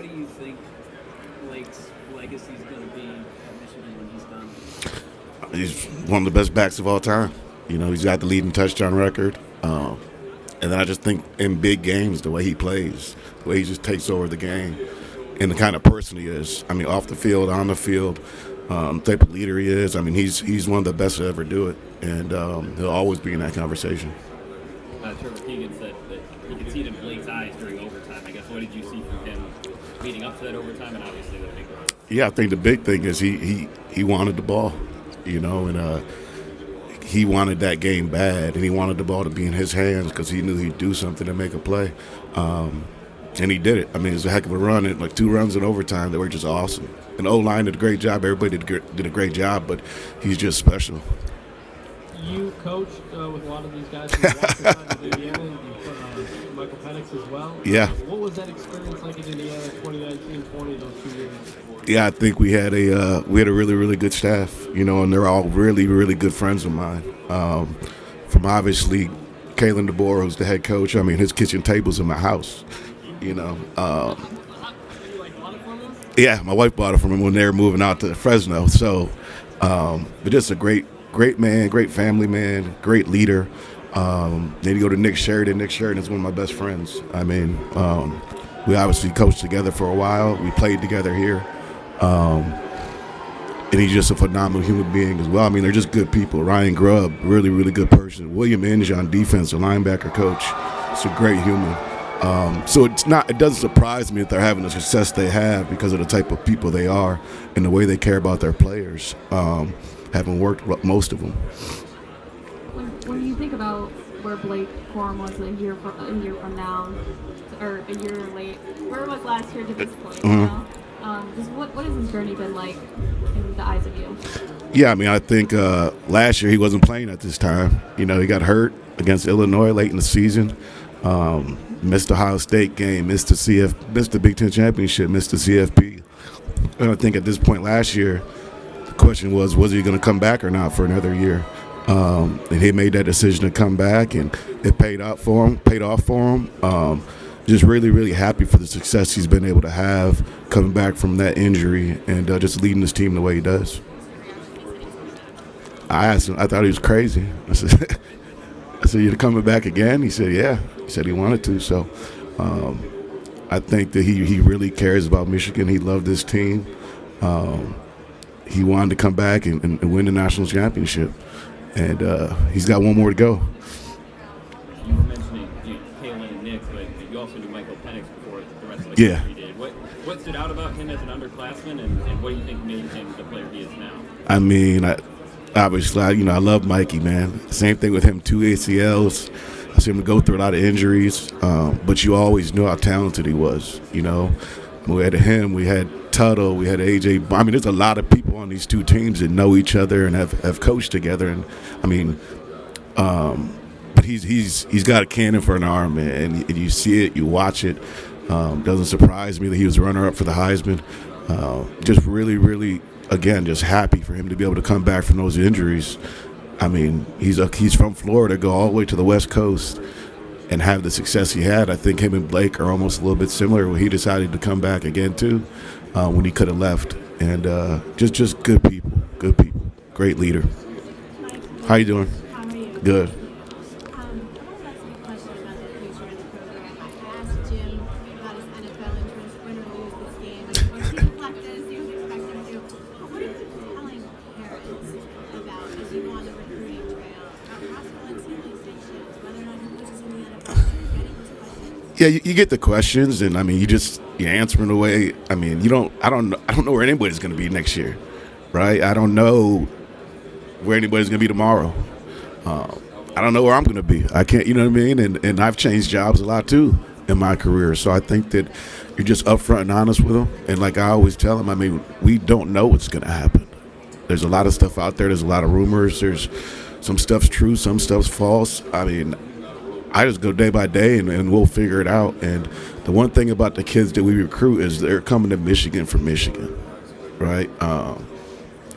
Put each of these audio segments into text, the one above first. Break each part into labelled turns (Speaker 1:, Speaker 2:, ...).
Speaker 1: what do you think Blake's legacy is going to be at Michigan when he's done?
Speaker 2: He's one of the best backs of all time. He's got the leading touchdown record. And then I just think in big games, the way he plays, the way he just takes over the game, and the kind of person he is. I mean, off the field, on the field, the type of leader he is. I mean, he's one of the best to ever do it, and he'll always be in that conversation.
Speaker 1: Trevor Keegan said that he could see it in Blake's eyes during overtime. I guess what did you see from him leading up to that overtime, and obviously the big run?
Speaker 2: Yeah, I think the big thing is he wanted the ball, and he wanted that game bad, and he wanted the ball to be in his hands because he knew he'd do something to make a play. And he did it. I mean, it was a heck of a run. And like 2 runs in overtime that were just awesome. And the O-line did a great job. Everybody did a great job, but he's just special.
Speaker 3: You coached with a lot of these guys in Indiana. You put Michael Penix as well.
Speaker 2: Yeah.
Speaker 3: What was that experience like in Indiana 2019-20, those 2 years?
Speaker 2: Yeah, I think we had a really, really good staff, and they're all really, really good friends of mine. From obviously Kalen DeBoer, who's the head coach. I mean, his kitchen table's in my house, Yeah, my wife bought it from him when they were moving out to Fresno. So, but just a great man, great family man, great leader. Then you go to Nick Sheridan. Nick Sheridan is one of my best friends. I mean, we obviously coached together for a while. We played together here. And he's just a phenomenal human being as well. I mean, they're just good people. Ryan Grubb, really, really good person. William Inge on defense, a linebacker coach. It's a great human. So it doesn't surprise me that they're having the success they have because of the type of people they are and the way they care about their players, having worked with most of them.
Speaker 4: When you think about where Blake Corum was a year from now, or a year late, where it was last year to this point, what has his journey been like in the eyes of you?
Speaker 2: Yeah, I mean, I think last year he wasn't playing at this time. He got hurt against Illinois late in the season. Missed the Ohio State game, missed the Big Ten championship, missed the CFP. And I think at this point last year, the question was he going to come back or not for another year? And he made that decision to come back, and it paid off for him. Just really, really happy for the success he's been able to have coming back from that injury and just leading his team the way he does. I asked him, I thought he was crazy. I said, "You're coming back again?" He said, "Yeah." He said he wanted to. So I think that he really cares about Michigan. He loved this team. He wanted to come back and win the national championship. And he's got one more to go.
Speaker 1: You were mentioning Kalen and Nick, but you also knew Michael Penix before the rest of the country did. What stood out about him as an underclassman, and what do you think made him the player he is now?
Speaker 2: I mean, obviously, I love Mikey, man. Same thing with him, 2 ACLs. I see him go through a lot of injuries, but you always knew how talented he was, We had him, we had Tuttle, we had AJ. I mean, there's a lot of people on these 2 teams that know each other and have coached together. And I mean, but he's got a cannon for an arm, man. And you see it, you watch it. Doesn't surprise me that he was runner-up for the Heisman. Just really, really, again, just happy for him to be able to come back from those injuries. I mean, he's from Florida, go all the way to the West Coast, and have the success he had. I think him and Blake are almost a little bit similar when he decided to come back again too, when he could have left. And just good people, great leader. How you doing?
Speaker 4: How are you?
Speaker 2: Good.
Speaker 5: I want to ask you a question about the future of the program. I asked Jim about his NFL interest, win or lose this game. And when he reflected, as he was expecting to, what are you telling parents about as you go on the recruiting trail, about possible NCAA stations, whether or not he coaches in the NFL, getting those questions?
Speaker 2: Yeah, you get the questions, and I mean, you answer them away. I mean, I don't know where anybody's going to be next year, right? I don't know where anybody's going to be tomorrow. I don't know where I'm going to be. I can't, you know what I mean? And I've changed jobs a lot too in my career. So I think that you're just upfront and honest with them. And like I always tell them, I mean, we don't know what's going to happen. There's a lot of stuff out there. There's a lot of rumors. There's some stuff's true, some stuff's false. I mean, I just go day by day and we'll figure it out. And the one thing about the kids that we recruit is they're coming to Michigan for Michigan, right?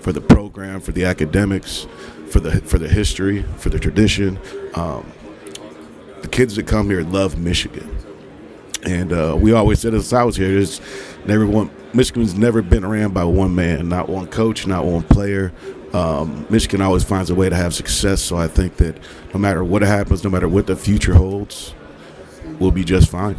Speaker 2: For the program, for the academics, for the history, for the tradition. The kids that come here love Michigan. And we always said as I was here, Michigan's never been ran by one man, not one coach, not one player. Michigan always finds a way to have success, so I think that no matter what happens, no matter what the future holds, we'll be just fine.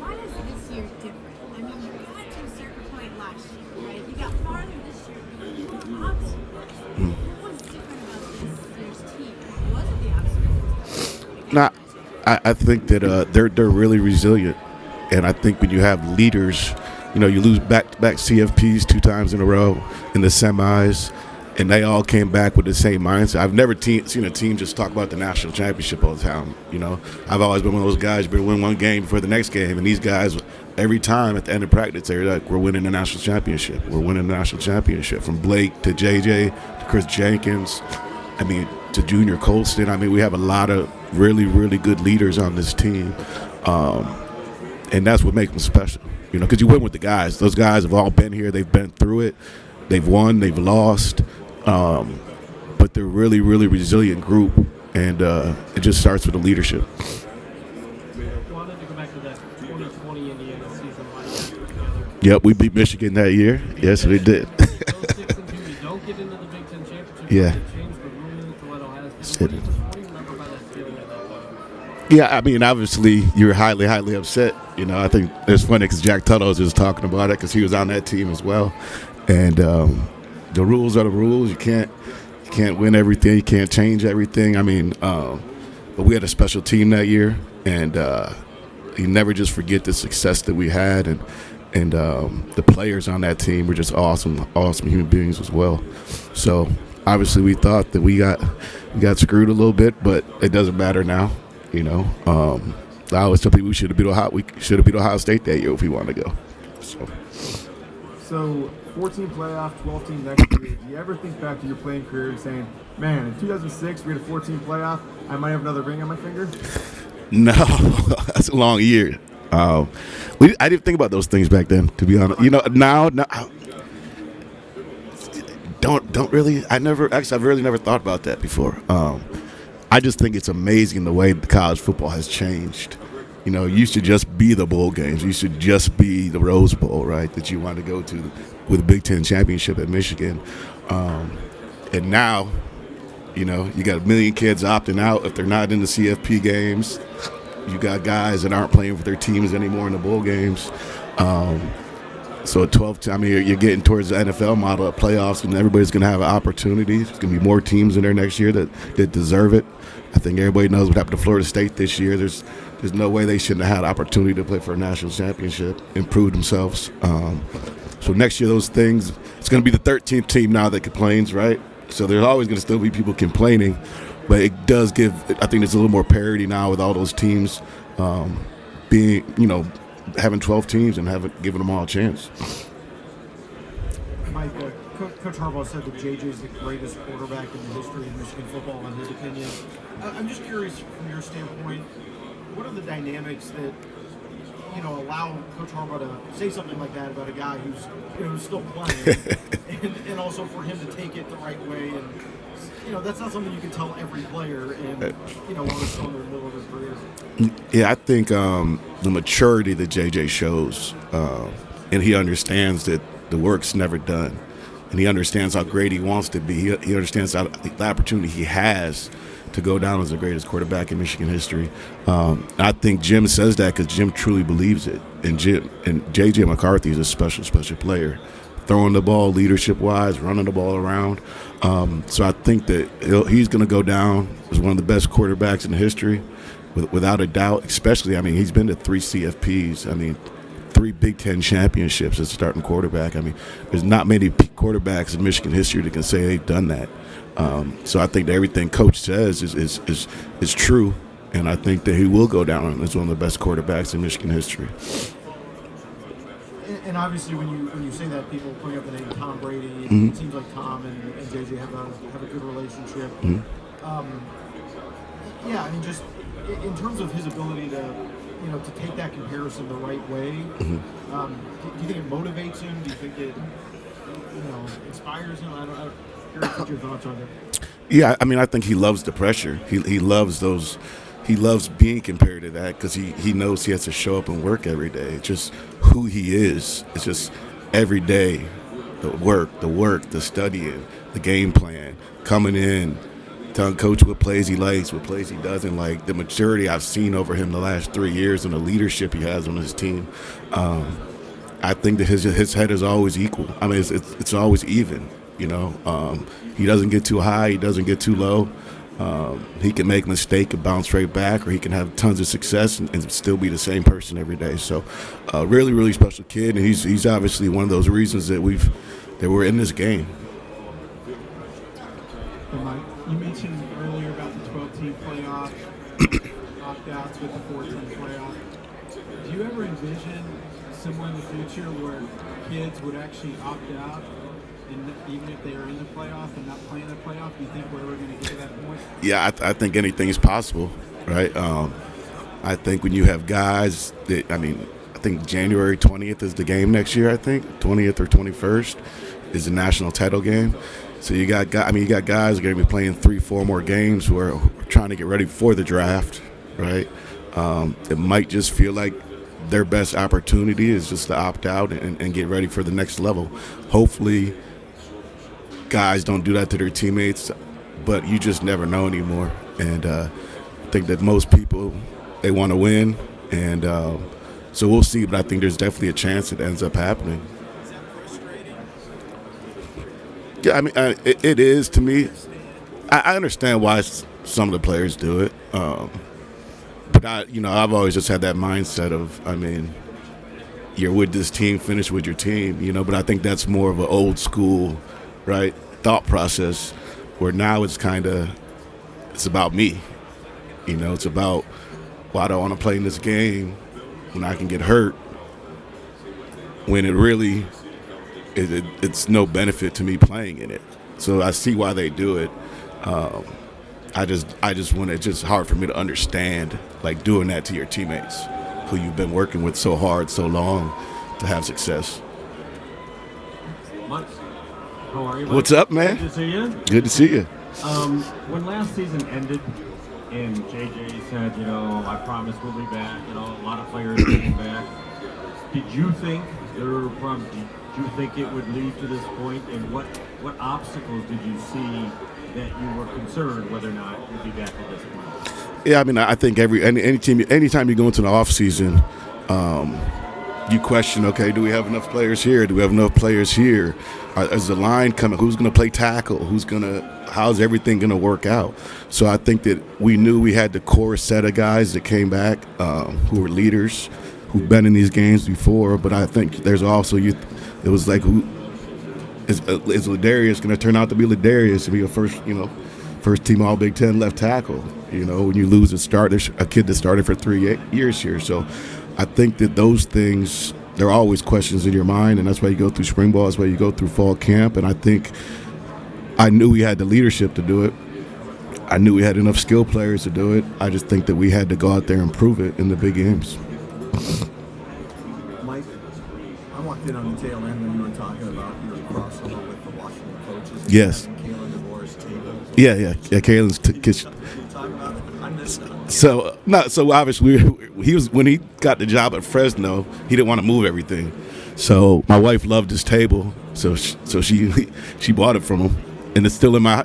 Speaker 5: Why is this year different? I mean, you got to a certain point last year, right? You got farther this year. You were obstacles. What was different about this year's team? Was it the obstacles?
Speaker 2: Nah, I think that they're really resilient, and I think when you have leaders, you lose back-to-back CFPs 2 times in a row in the semis, and they all came back with the same mindset. I've never seen a team just talk about the national championship all the time. I've always been one of those guys who've been winning one game before the next game, and these guys, every time at the end of practice, they're like, we're winning the national championship. We're winning the national championship. From Blake to JJ to Chris Jenkins, to Junior Colston. We have a lot of really, really good leaders on this team, and that's what makes them special. Because you win with the guys. Those guys have all been here. They've been through it. They've won. They've lost. But they're really, really resilient group, and it just starts with the leadership.
Speaker 3: I wanted to go back to that 2020 Indiana season together.
Speaker 2: Yep, we beat Michigan that year. Yes, we did.
Speaker 3: Those 6-2, you don't get into the Big Ten championship.
Speaker 2: Yeah.
Speaker 3: You change the rule to let Ohio State. What do you remember about that feeling at that point?
Speaker 2: Yeah, obviously you were highly, highly upset. I think it's funny because Jack Tuttle was just talking about it because he was on that team as well. And the rules are the rules. You can't win everything. You can't change everything. But we had a special team that year, and you never just forget the success that we had, and the players on that team were just awesome human beings as well. So obviously we thought that we got screwed a little bit, but it doesn't matter now. I always tell people we should have beat Ohio State that year if we wanted to go.
Speaker 6: So 14 playoff, 12 team next year. Do you ever think back to your playing career and saying, man, in 2006 we had a 14 playoff, I might have another ring on my finger?
Speaker 2: No, that's a long year. I didn't think about those things back then, to be honest. Now, don't really. I've really never thought about that before. I just think it's amazing the way college football has changed. You used to just be the bowl games. You used to just be the Rose Bowl, right, that you wanted to go to with the Big Ten championship at Michigan. And now, you got a million kids opting out if they're not in the CFP games. You got guys that aren't playing for their teams anymore in the bowl games. So at 12, you're getting towards the NFL model of playoffs, and everybody's going to have an opportunity. There's going to be more teams in there next year that deserve it. I think everybody knows what happened to Florida State this year. There's no way they shouldn't have had an opportunity to play for a national championship and prove themselves. So next year, those things, it's going to be the 13th team now that complains, right? So there's always going to still be people complaining, but it does give, I think there's a little more parity now with all those teams being, having 12 teams and giving them all a chance.
Speaker 6: Mike, Coach Harbaugh said that JJ is the greatest quarterback in the history of Michigan football, in his opinion. I'm just curious, from your standpoint, what are the dynamics that allow Coach Harbaugh to say something like that about a guy who's still playing, and also for him to take it the right way? And that's not something you can tell every player, and while they're still in the middle of their careers.
Speaker 2: Yeah, I think the maturity that JJ shows, and he understands that the work's never done, and he understands how great he wants to be. He understands the opportunity he has to go down as the greatest quarterback in Michigan history. I think Jim says that because Jim truly believes it, and JJ McCarthy is a special, special player, throwing the ball leadership-wise, running the ball around. So I think that he's going to go down as one of the best quarterbacks in history, without a doubt. Especially, he's been to 3 CFPs. 3 Big Ten championships as a starting quarterback. There's not many quarterbacks in Michigan history that can say they've done that. So I think that everything Coach says is true, and I think that he will go down as one of the best quarterbacks in Michigan history.
Speaker 6: And obviously, when you say that, people bring up the name Tom Brady.
Speaker 2: Mm-hmm.
Speaker 6: It seems like Tom and JJ have a good relationship.
Speaker 2: Mm-hmm.
Speaker 6: Just in terms of his ability to take that comparison the right way.
Speaker 2: Mm-hmm.
Speaker 6: Do you think it motivates him? Do you think it inspires him? I'm curious what your thoughts on it.
Speaker 2: Yeah, I think he loves the pressure. He loves those he loves being compared to that because he knows he has to show up and work every day. It's just who he is. It's just every day, the work, the studying, the game plan, coming in, telling coach what plays he likes, what plays he doesn't like. The maturity I've seen over him the last 3 years and the leadership he has on his team. I think that his head is always equal. I mean, it's always even. You know, he doesn't get too high, he doesn't get too low. He can make a mistake and bounce right back, or he can have tons of success and still be the same person every day. So, really, really special kid, and he's obviously one of those reasons that we're in this game.
Speaker 6: Hey, Mike, you mentioned earlier about the 12-team playoff, opt-outs with the 14 playoff. Do you ever envision somewhere in the future where kids would actually opt out, and even if they are in the playoff and not playing the playoff? Do you think we're ever going to get to that point?
Speaker 2: Yeah, I think anything is possible, right? I think when you have guys that, I think January 20th is the game next year. I think 20th or 21st is the national title game. So you got guys are going to be playing 3-4 more games who are trying to get ready for the draft, right? It might just feel like their best opportunity is just to opt out and get ready for the next level. Hopefully, guys don't do that to their teammates, but you just never know anymore. And I think that most people, they want to win, and so we'll see. But I think there's definitely a chance it ends up happening.
Speaker 6: Is that frustrating?
Speaker 2: Yeah, it is to me. I understand why some of the players do it, but I've always just had that mindset of, you're with this team, finish with your team, But I think that's more of an old school, right, thought process, where now it's about me, It's about, well, I don't want to play in this game when I can get hurt, when it really it's no benefit to me playing in it. So I see why they do it. I just want it's just hard for me to understand, like, doing that to your teammates who you've been working with so hard, so long to have success.
Speaker 7: Mike, how are you?
Speaker 2: What's up, man?
Speaker 7: Good to see you.
Speaker 2: Good to see you.
Speaker 7: When last season ended and JJ said, I promise we'll be back, a lot of players getting back, did you think it would lead to this point, and what obstacles did you see that you were concerned whether or not you'd be back at this point?
Speaker 2: Yeah, I think anytime you go into the offseason, you question, okay, do we have enough players here? Do we have enough players here? Is the line coming? Who's going to play tackle? How's everything going to work out? So I think that we knew we had the core set of guys that came back, who were leaders, who've been in these games before. But I think there's also youth. It was like, is Ladarius going to turn out to be Ladarius to be a first team All Big Ten left tackle? When you lose a kid that started for 3 years here. So I think that those things, there are always questions in your mind, and that's why you go through spring ball, that's why you go through fall camp. And I think I knew we had the leadership to do it. I knew we had enough skill players to do it. I just think that we had to go out there and prove it in the big games.
Speaker 8: Mike, I walked in on the tail end when you were talking about your crossover with the Washington coaches.
Speaker 2: Yes.
Speaker 8: Kalen DeVore's table.
Speaker 2: Yeah. Kalen's kitchen.
Speaker 8: Talk about it. I missed that.
Speaker 2: So obviously he was, when he got the job at Fresno, he didn't want to move everything. So my wife loved his table, so she bought it from him, and it's still in my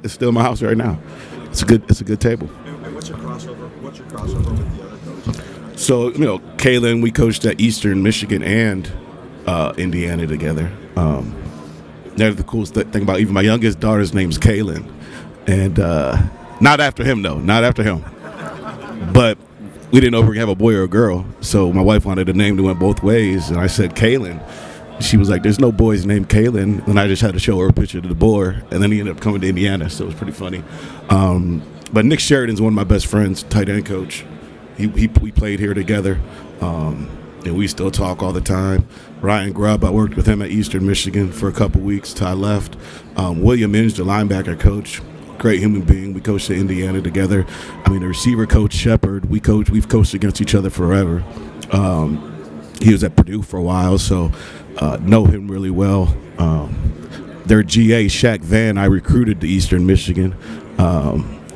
Speaker 2: house right now. It's a good table.
Speaker 8: And what's your crossover? With the other coaches?
Speaker 2: So Kalen, we coached at Eastern Michigan and Indiana together. That's the coolest thing about, even my youngest daughter's name's Kaylin, and not after him though, but we didn't know if we were gonna have a boy or a girl. So my wife wanted a name that went both ways, and I said Kaylin. She was like, "There's no boys named Kaylin," and I just had to show her a picture of the boy, and then he ended up coming to Indiana, so it was pretty funny. But Nick Sheridan's one of my best friends, tight end coach. We played here together, and we still talk all the time. Ryan Grubb, I worked with him at Eastern Michigan for a couple weeks till I left. William Inge, the linebacker coach, great human being. We coached at Indiana together. The receiver coach Shepard, we've coached against each other forever. He was at Purdue for a while, so know him really well. Their GA, Shaq Van, I recruited to Eastern Michigan.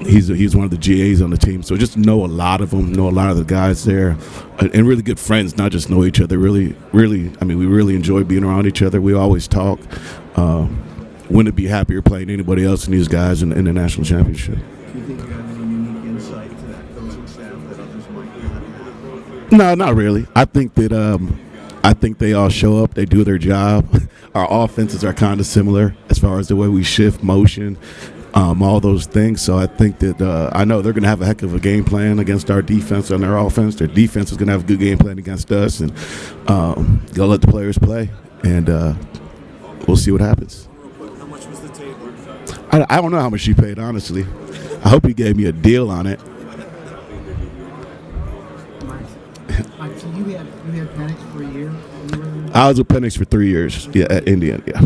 Speaker 2: he's one of the GAs on the team. So just know a lot of them, know a lot of the guys there, and really good friends. Not just know each other. Really, I mean, we really enjoy being around each other. We always talk. Wouldn't be happier playing anybody else than these guys in the national championship.
Speaker 8: Do you think you have any unique insight to that coaching staff that others might not have?
Speaker 2: No, not really. I think they all show up. They do their job. Our offenses are kind of similar as far as the way we shift motion, all those things. So I think that I know they're going to have a heck of a game plan against our defense and their offense. Their defense is going to have a good game plan against us, and they'll let the players play, and we'll see what happens.
Speaker 8: How much was the table?
Speaker 2: I don't know how much she paid, honestly. I hope he gave me a deal on it.
Speaker 6: Mike, so you had Penix for a year?
Speaker 2: I was with Penix for 3 years, yeah, at Indiana, yeah.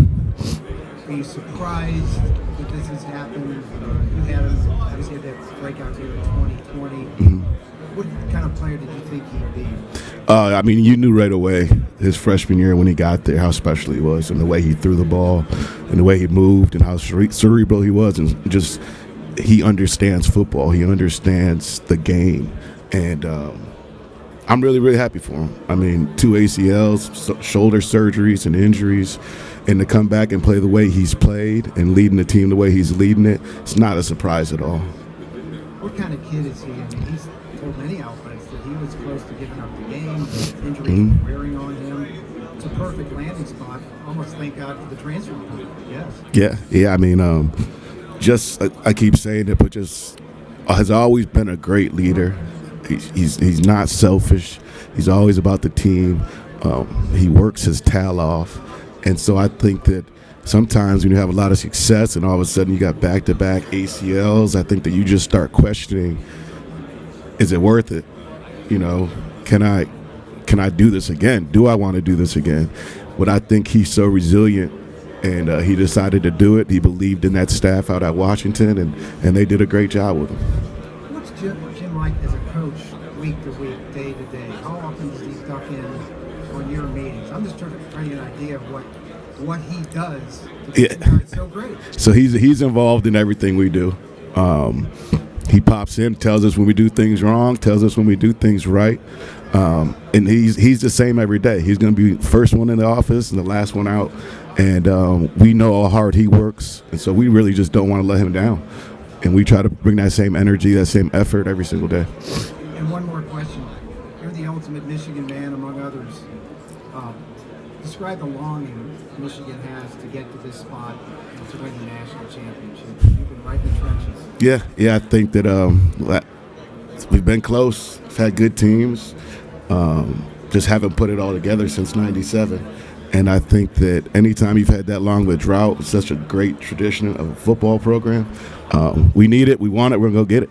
Speaker 6: Are you surprised that this has happened? You had him, obviously had that breakout year in 2020.
Speaker 2: Mm-hmm.
Speaker 6: What kind of player did you think he'd be?
Speaker 2: I mean, you knew right away his freshman year when he got there how special he was, and the way he threw the ball, and the way he moved, and how cerebral he was, and just he understands football. He understands the game, and I'm really, really happy for him. I mean, 2 ACLs, shoulder surgeries and injuries, and to come back and play the way he's played and leading the team the way he's leading it, it's not a surprise at all.
Speaker 6: What kind of kid is he? I mean, he's told many outlets that he was close to giving up the game, the injuries wearing on him. It's a perfect landing spot. Almost thank God for the transfer portal. Yes.
Speaker 2: Yeah. I mean, just I keep saying it, but just has always been a great leader. He's not selfish. He's always about the team. He works his tail off, and so I think that sometimes when you have a lot of success and all of a sudden you got back-to-back ACLs, I think that you just start questioning, is it worth it? You know, can I do this again? Do I want to do this again? But I think he's so resilient, and he decided to do it. He believed in that staff out at Washington, and they did a great job with him.
Speaker 6: What's Jim like as a coach, week to week, day to day? How often does he duck in on your meetings? I'm just trying to get an idea of what he does to make the guys so great.
Speaker 2: So he's involved in everything we do. He pops in, tells us when we do things wrong, tells us when we do things right, and he's the same every day. He's going to be first one in the office and the last one out, and we know how hard he works, and so we really just don't want to let him down, and we try to bring that same energy, that same effort every single day.
Speaker 6: And one more question. You're the ultimate Michigan man among others. Describe the longing Michigan has to get to this spot and to win the national championship. You've been right in the trenches.
Speaker 2: Yeah, I think that we've been close. We've had good teams. Just haven't put it all together since '97. And I think that anytime you've had that long of a drought, it's such a great tradition of a football program. We need it. We want it. We're going to go get it.